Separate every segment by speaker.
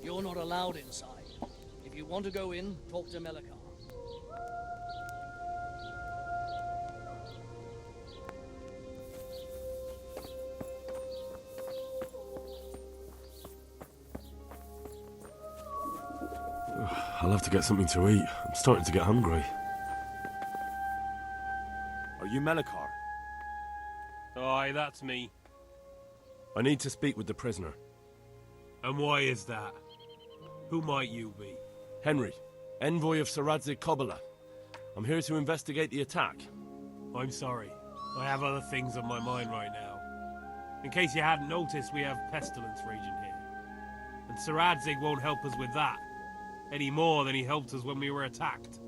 Speaker 1: You're not allowed inside. If you want to go in, talk to Melikar.
Speaker 2: I'll have to get something to eat. I'm starting to get hungry. Are you Melikar?
Speaker 3: Aye, that's me.
Speaker 2: I need to speak with the prisoner.
Speaker 3: And why is that? Who might you be?
Speaker 2: Henry, envoy of Sir Radzig Kobyla. I'm here to investigate the attack.
Speaker 3: I'm sorry. I have other things on my mind right now. In case you hadn't noticed, we have pestilence raging here. And Sir Radzig won't help us with that, any more than he helped us when we were attacked.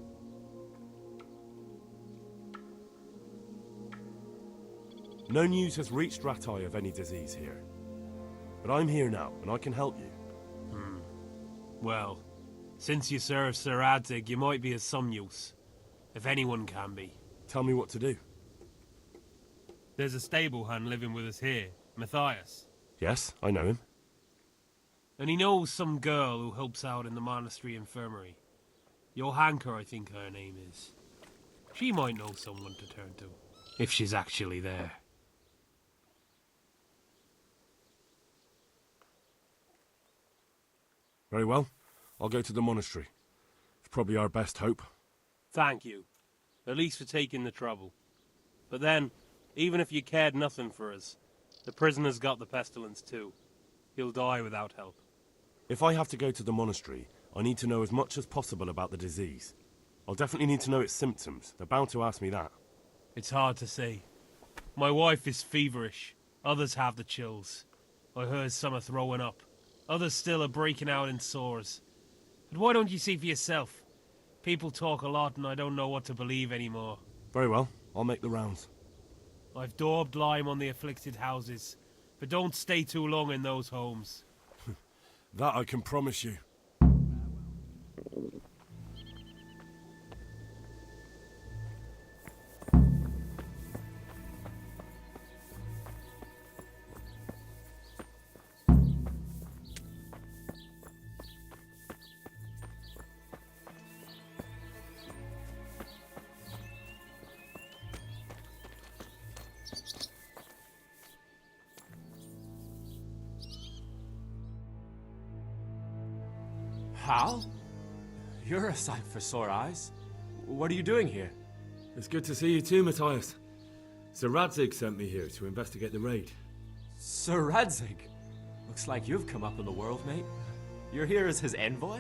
Speaker 2: No news has reached Ratai of any disease here. But I'm here now, and I can help you.
Speaker 3: Well, since you serve Sir Radzig, you might be of some use. If anyone can be.
Speaker 2: Tell me what to do.
Speaker 3: There's a stable hand living with us here, Matthias.
Speaker 2: Yes, I know him.
Speaker 3: And he knows some girl who helps out in the monastery infirmary. Johanka, I think her name is. She might know someone to turn to, if she's actually there.
Speaker 2: Very well. I'll go to the monastery. It's probably our best hope.
Speaker 3: Thank you. At least for taking the trouble. But then, even if you cared nothing for us, the prisoner's got the pestilence too. He'll die without help.
Speaker 2: If I have to go to the monastery, I need to know as much as possible about the disease. I'll definitely need to know its symptoms. They're bound to ask me that.
Speaker 3: It's hard to say. My wife is feverish. Others have the chills. I heard some are throwing up. Others still are breaking out in sores. But why don't you see for yourself? People talk a lot and I don't know what to believe anymore.
Speaker 2: Very well. I'll make the rounds.
Speaker 3: I've daubed lime on the afflicted houses, but don't stay too long in those homes.
Speaker 2: That I can promise you.
Speaker 4: Hal? You're a sight for sore eyes. What are you doing here?
Speaker 2: It's good to see you too, Matthias. Sir Radzig sent me here to investigate the raid.
Speaker 4: Sir Radzig? Looks like you've come up in the world, mate. You're here as his envoy?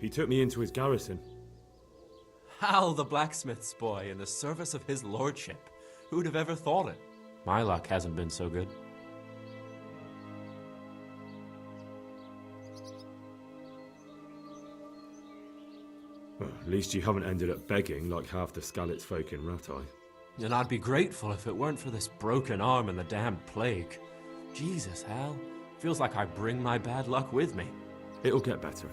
Speaker 2: He took me into his garrison.
Speaker 4: Hal, the blacksmith's boy, in the service of his lordship. Who'd have ever thought it? My luck hasn't been so good.
Speaker 2: Well, at least you haven't ended up begging like half the Skalitz folk in Ratai.
Speaker 4: And I'd be grateful if it weren't for this broken arm and the damn plague. Jesus, Hal. Feels like I bring my bad luck with me.
Speaker 2: It'll get better.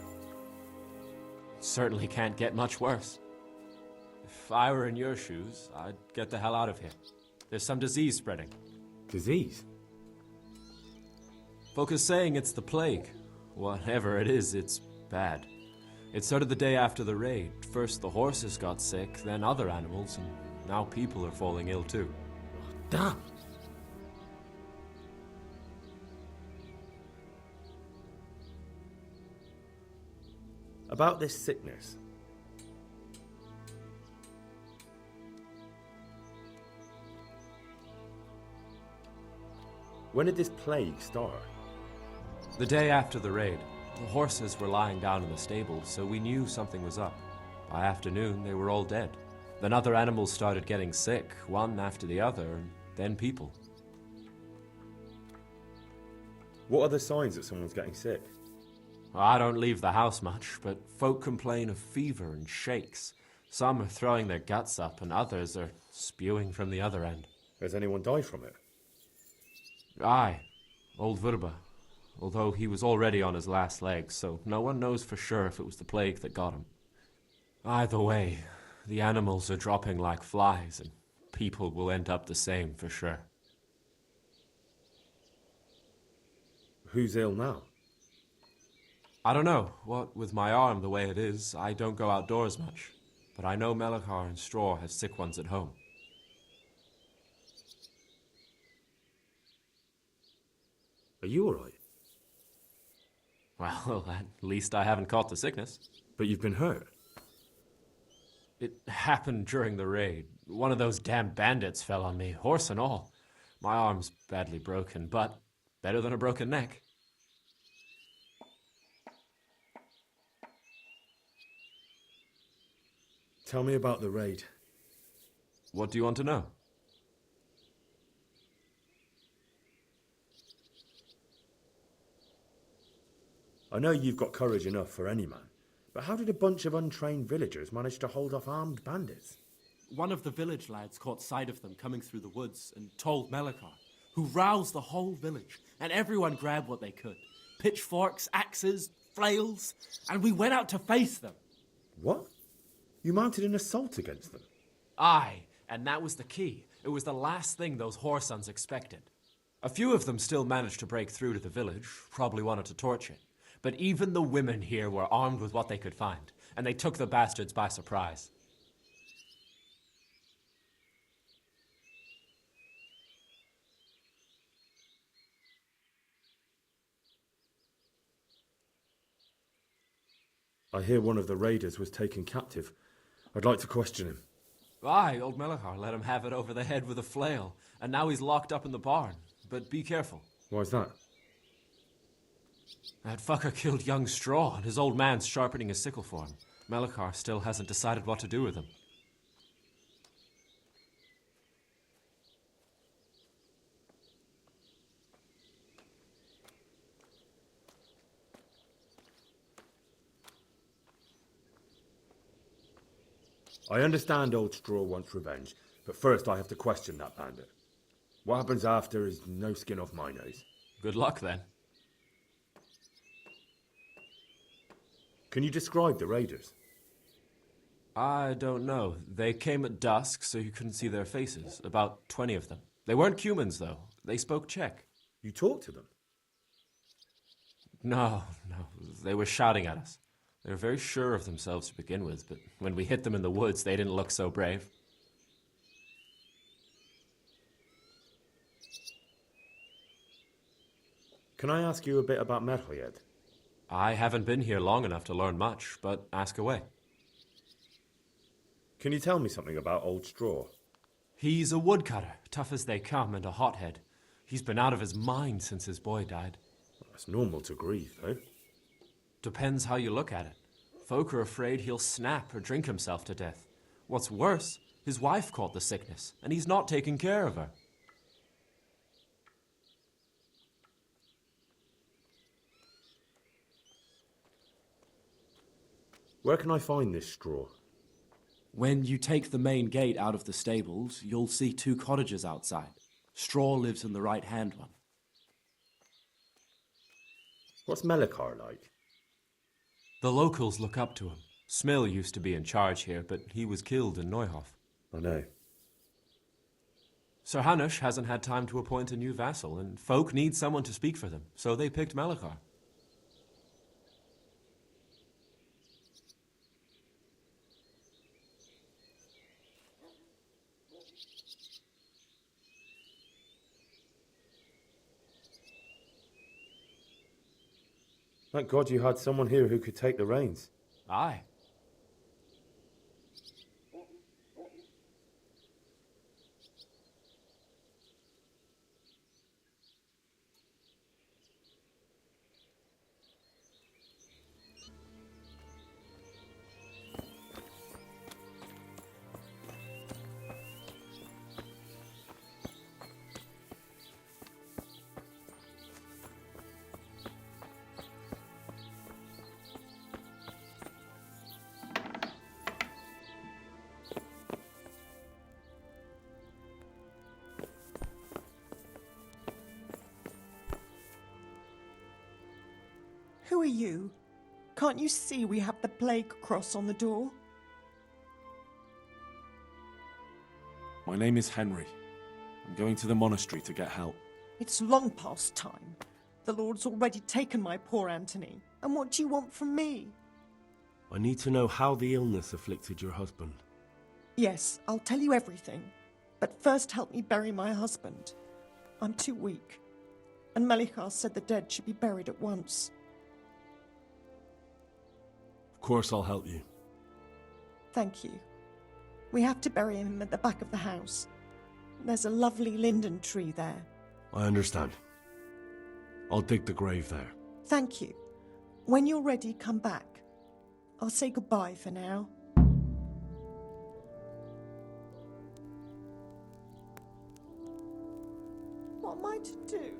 Speaker 4: Certainly can't get much worse. If I were in your shoes, I'd get the hell out of here. There's some disease spreading.
Speaker 2: Disease?
Speaker 4: Folk are saying it's the plague. Whatever it is, it's bad. It started the day after the raid. First the horses got sick, then other animals, and now people are falling ill too.
Speaker 2: Damn! About this sickness. When did this plague start?
Speaker 4: The day after the raid. The horses were lying down in the stable, so we knew something was up. By afternoon, they were all dead. Then other animals started getting sick, one after the other, and then people.
Speaker 2: What are the signs that someone's getting sick?
Speaker 4: I don't leave the house much, but folk complain of fever and shakes. Some are throwing their guts up, and others are spewing from the other end.
Speaker 2: Has anyone died from it?
Speaker 4: Aye, old Verba. Although he was already on his last legs, so no one knows for sure if it was the plague that got him. Either way, the animals are dropping like flies, and people will end up the same for sure.
Speaker 2: Who's ill now?
Speaker 4: I don't know. What with my arm the way it is, I don't go outdoors much. But I know Melachar and Straw has sick ones at home.
Speaker 2: Are you alright?
Speaker 4: Well, at least I haven't caught the sickness.
Speaker 2: But you've been hurt.
Speaker 4: It happened during the raid. One of those damn bandits fell on me, horse and all. My arm's badly broken, but better than a broken neck.
Speaker 2: Tell me about the raid.
Speaker 4: What do you want to know?
Speaker 2: I know you've got courage enough for any man, but how did a bunch of untrained villagers manage to hold off armed bandits?
Speaker 5: One of the village lads caught sight of them coming through the woods and told Melachar, who roused the whole village, and everyone grabbed what they could. Pitchforks, axes, flails, and we went out to face them.
Speaker 2: What? You mounted an assault against them?
Speaker 4: Aye, and that was the key. It was the last thing those whoresons expected. A few of them still managed to break through to the village, probably wanted to torch it. But even the women here were armed with what they could find, and they took the bastards by surprise.
Speaker 2: I hear one of the raiders was taken captive. I'd like to question him.
Speaker 4: Aye, old Melachar let him have it over the head with a flail, and now he's locked up in the barn. But be careful.
Speaker 2: Why's that?
Speaker 4: That fucker killed young Straw, and his old man's sharpening his sickle for him. Melachar still hasn't decided what to do with him.
Speaker 2: I understand old Straw wants revenge, but first I have to question that bandit. What happens after is no skin off my nose.
Speaker 4: Good luck, then.
Speaker 2: Can you describe the raiders?
Speaker 4: I don't know. They came at dusk, so you couldn't see their faces. About 20 of them. They weren't humans, though. They spoke Czech.
Speaker 2: You talked to them?
Speaker 4: No. They were shouting at us. They were very sure of themselves to begin with, but when we hit them in the woods, they didn't look so brave.
Speaker 2: Can I ask you a bit about Merle yet?
Speaker 4: I haven't been here long enough to learn much, but ask away.
Speaker 2: Can you tell me something about old Straw?
Speaker 4: He's a woodcutter, tough as they come, and a hothead. He's been out of his mind since his boy died.
Speaker 2: That's normal to grieve, though.
Speaker 4: Depends how you look at it. Folk are afraid he'll snap or drink himself to death. What's worse, his wife caught the sickness, and he's not taking care of her.
Speaker 2: Where can I find this Straw?
Speaker 5: When you take the main gate out of the stables, you'll see 2 cottages outside. Straw lives in the right-hand one.
Speaker 2: What's Melachar like?
Speaker 4: The locals look up to him. Smill used to be in charge here, but he was killed in Neuhof.
Speaker 2: I know.
Speaker 4: Sir Hanush hasn't had time to appoint a new vassal, and folk need someone to speak for them, so they picked Melachar.
Speaker 2: Thank God you had someone here who could take the reins.
Speaker 4: Aye.
Speaker 6: Who are you? Can't you see we have the plague cross on the door?
Speaker 7: My name is Henry. I'm going to the monastery to get help.
Speaker 6: It's long past time. The Lord's already taken my poor Anthony. And what do you want from me?
Speaker 2: I need to know how the illness afflicted your husband.
Speaker 6: Yes, I'll tell you everything. But first help me bury my husband. I'm too weak. And Melichar said the dead should be buried at once.
Speaker 2: Of course I'll help you.
Speaker 6: Thank you. We have to bury him at the back of the house. There's a lovely linden tree there.
Speaker 2: I understand. I'll dig the grave there.
Speaker 6: Thank you. When you're ready, come back. I'll say goodbye for now. What am I to do?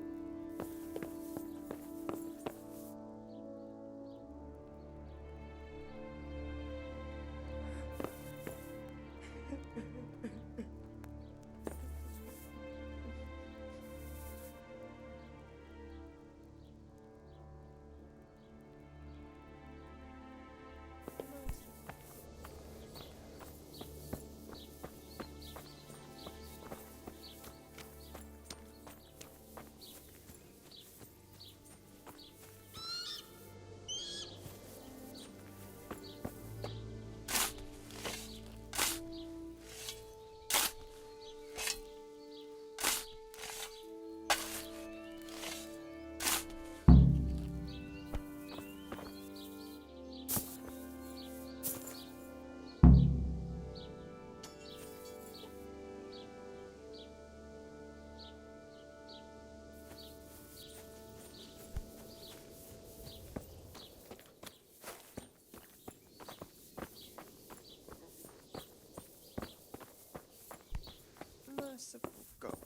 Speaker 6: Merciful God,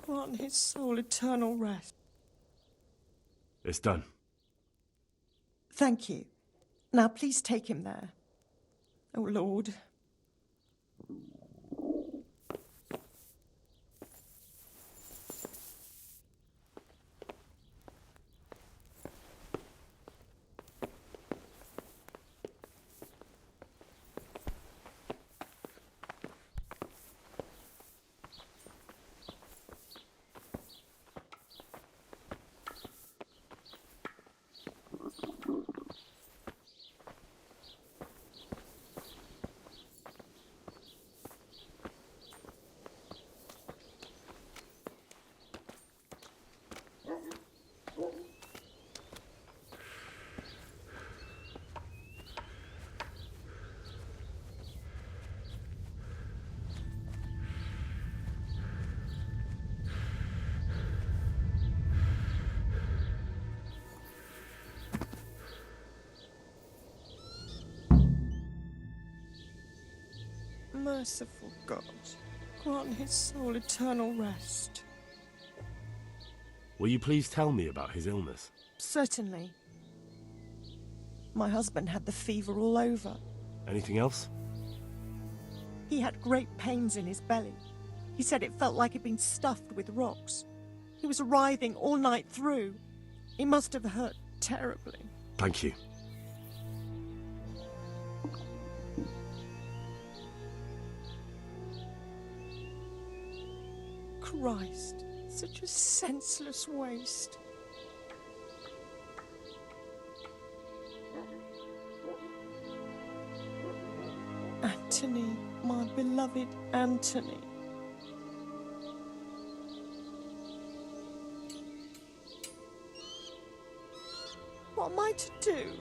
Speaker 6: grant his soul eternal rest.
Speaker 2: It's done.
Speaker 6: Thank you. Now please take him there. Oh Lord. Merciful God, grant his soul eternal rest.
Speaker 2: Will you please tell me about his illness?
Speaker 6: Certainly. My husband had the fever all over.
Speaker 2: Anything else?
Speaker 6: He had great pains in his belly. He said it felt like it'd been stuffed with rocks. He was writhing all night through. He must have hurt terribly.
Speaker 2: Thank you.
Speaker 6: Christ, such a senseless waste. Anthony, my beloved Anthony. What am I to do?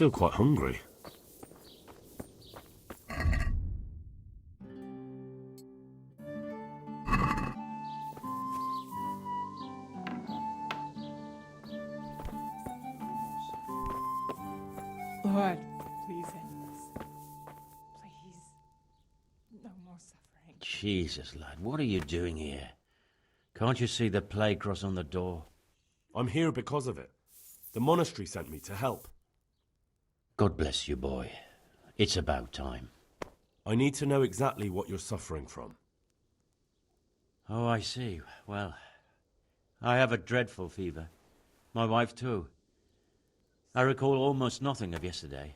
Speaker 2: feel quite hungry.
Speaker 8: Lord, please end this. Please. No more suffering.
Speaker 9: Jesus, lad, what are you doing here? Can't you see the plague cross on the door?
Speaker 2: I'm here because of it. The monastery sent me to help.
Speaker 9: God bless you, boy. It's about time.
Speaker 2: I need to know exactly what you're suffering from.
Speaker 9: Oh, I see. Well, I have a dreadful fever. My wife, too. I recall almost nothing of yesterday.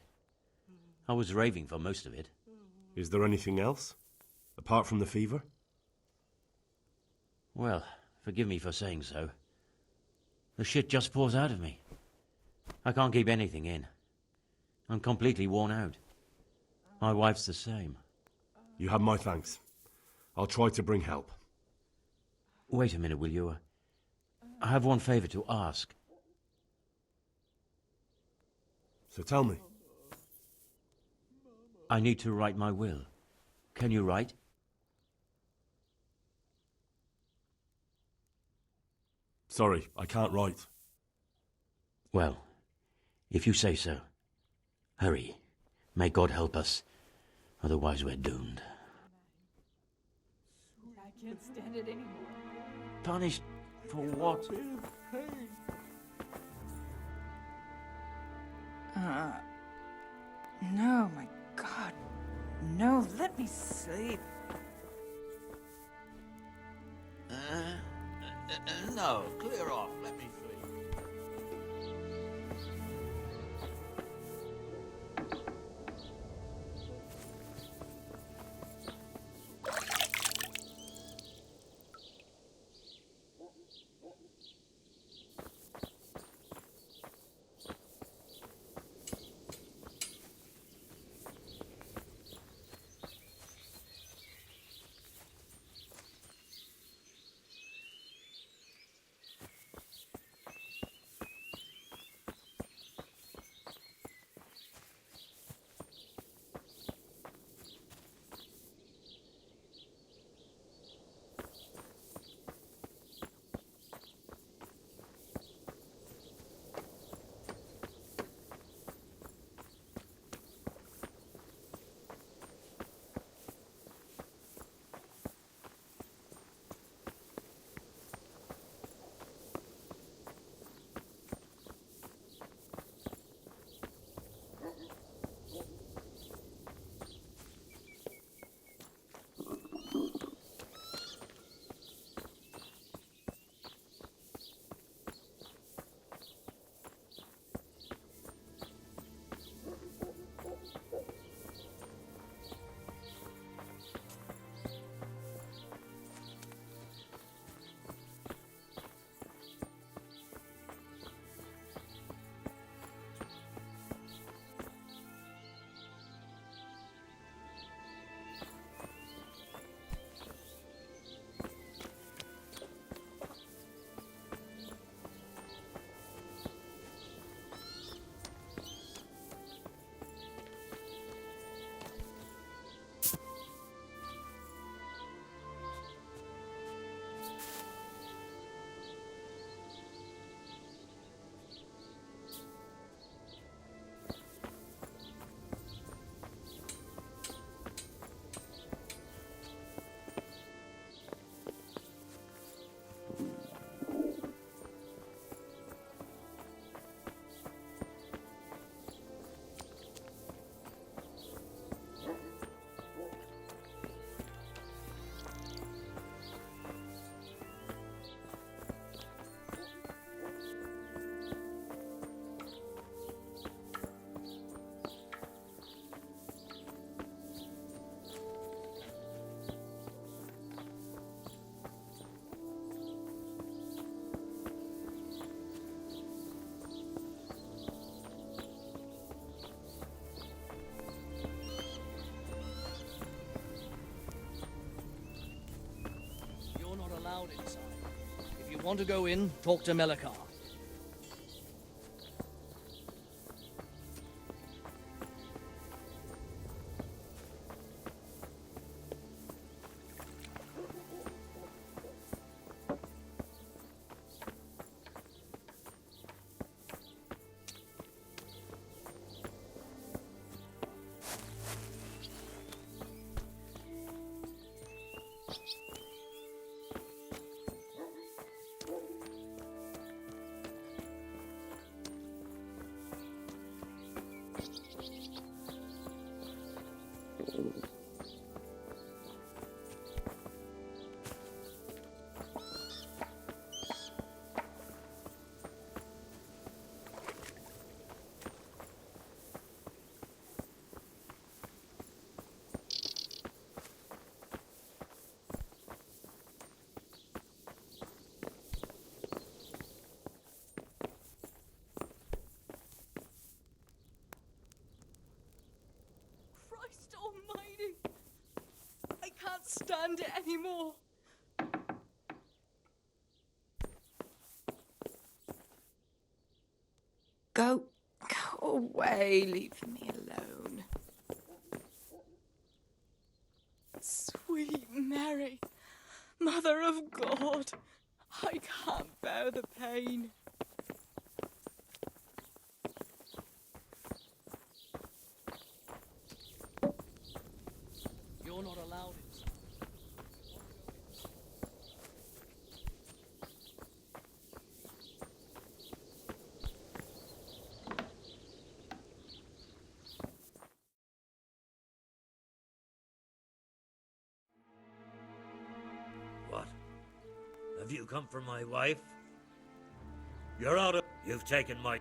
Speaker 9: I was raving for most of it.
Speaker 2: Is there anything else? Apart from the fever?
Speaker 9: Well, forgive me for saying so. The shit just pours out of me. I can't keep anything in. I'm completely worn out. My wife's the same.
Speaker 2: You have my thanks. I'll try to bring help.
Speaker 9: Wait a minute, will you? I have one favor to ask.
Speaker 2: So tell me.
Speaker 9: I need to write my will. Can you write?
Speaker 2: Sorry, I can't write.
Speaker 9: Well, if you say so. Hurry. May God help us. Otherwise we're doomed.
Speaker 8: I can't stand it anymore.
Speaker 9: Punished for what?
Speaker 8: No, my God. No, let me sleep.
Speaker 9: No, clear off. Let me sleep.
Speaker 1: allowed inside. If you want to go in, talk to Melikar.
Speaker 10: Christ almighty! I can't stand it anymore. Go away, leave me alone. Sweet Mary, Mother of God, I can't bear the pain.
Speaker 1: You're not allowed inside.
Speaker 11: What? Have you come for my wife? You're out of... You've taken my...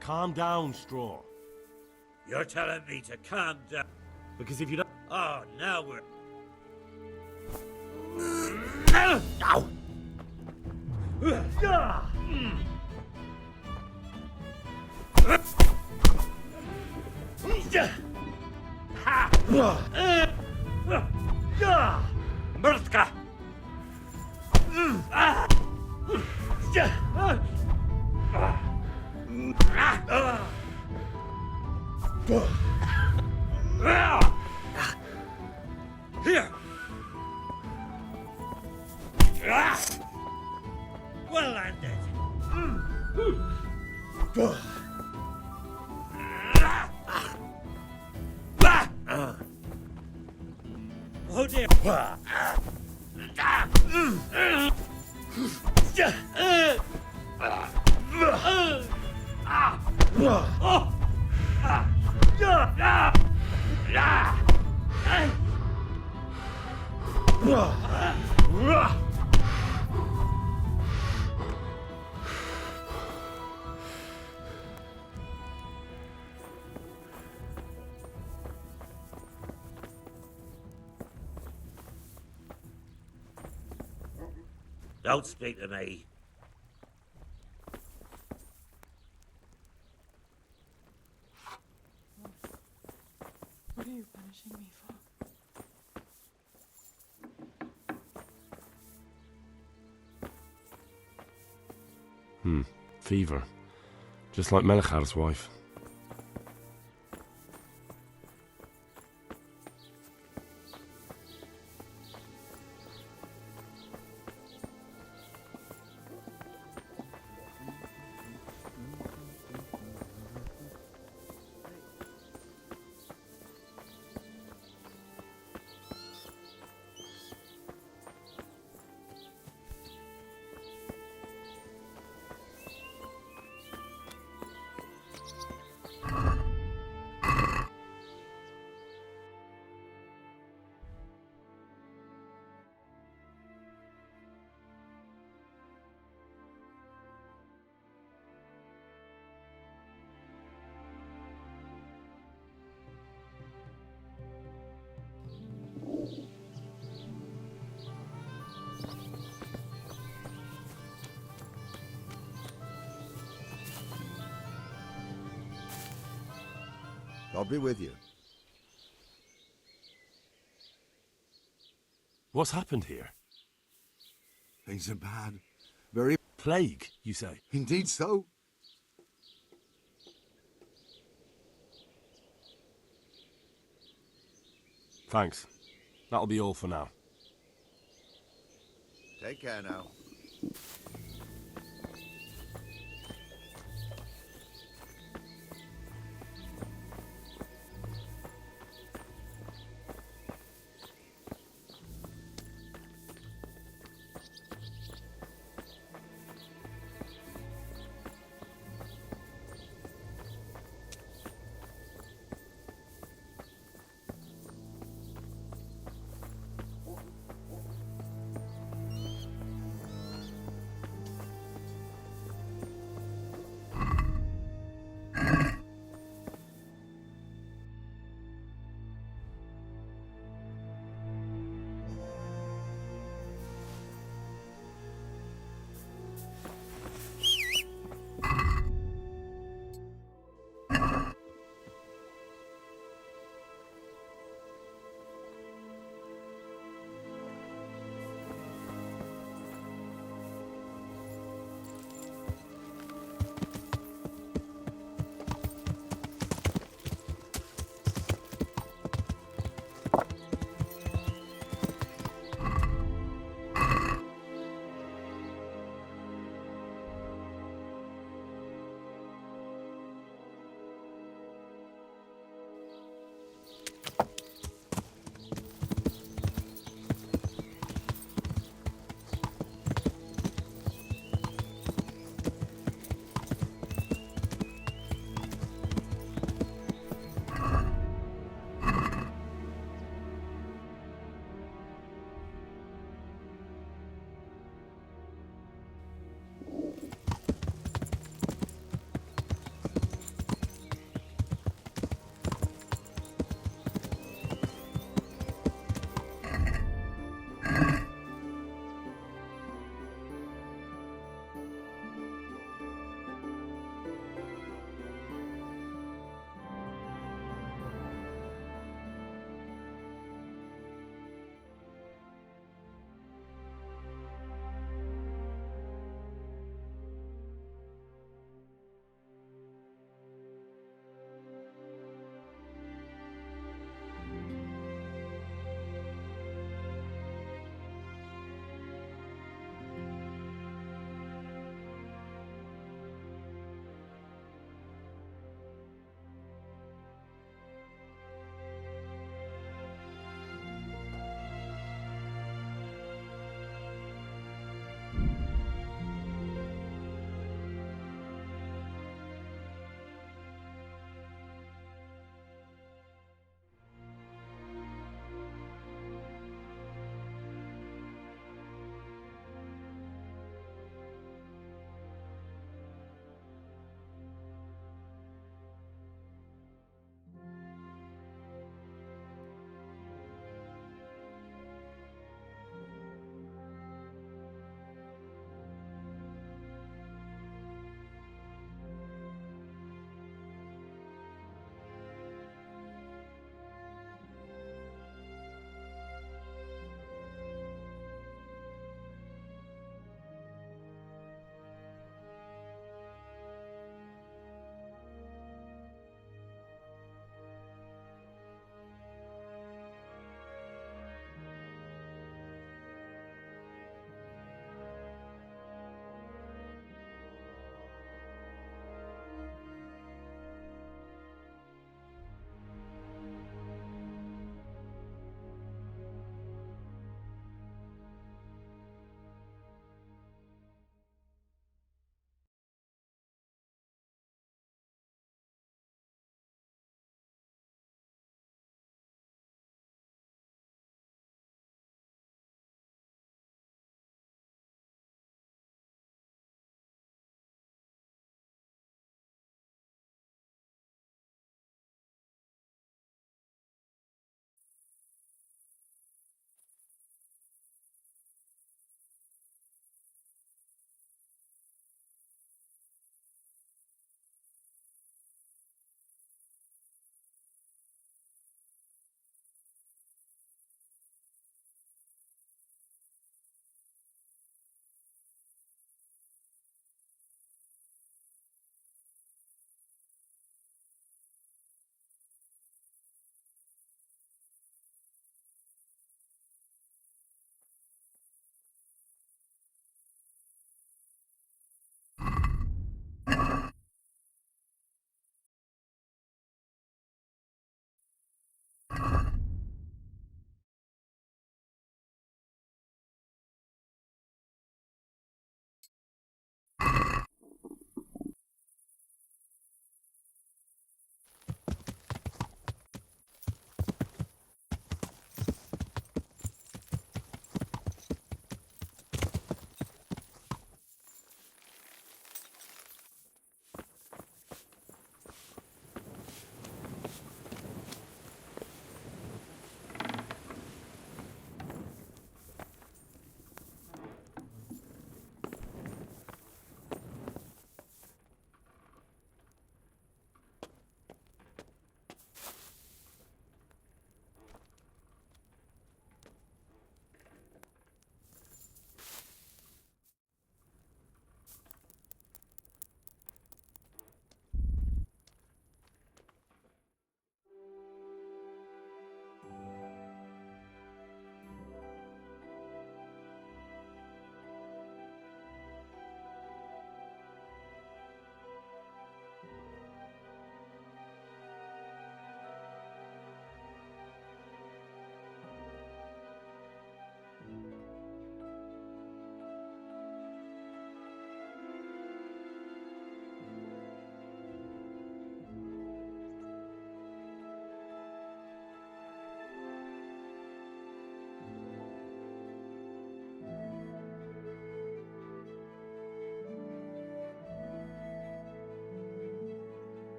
Speaker 2: Calm down, Straw.
Speaker 11: You're telling me to calm down.
Speaker 2: Because if you don't...
Speaker 11: Oh, now we're...
Speaker 2: Ow!
Speaker 11: Mrtka! Here! Well landed! Oh dear! Don't speak to me.
Speaker 10: What are you punishing me for?
Speaker 2: Fever. Just like Melichar's wife.
Speaker 12: God be with you.
Speaker 2: What's happened here?
Speaker 12: Things are bad. Very...
Speaker 2: Plague, you say?
Speaker 12: Indeed so.
Speaker 2: Thanks. That'll be all for now.
Speaker 12: Take care now.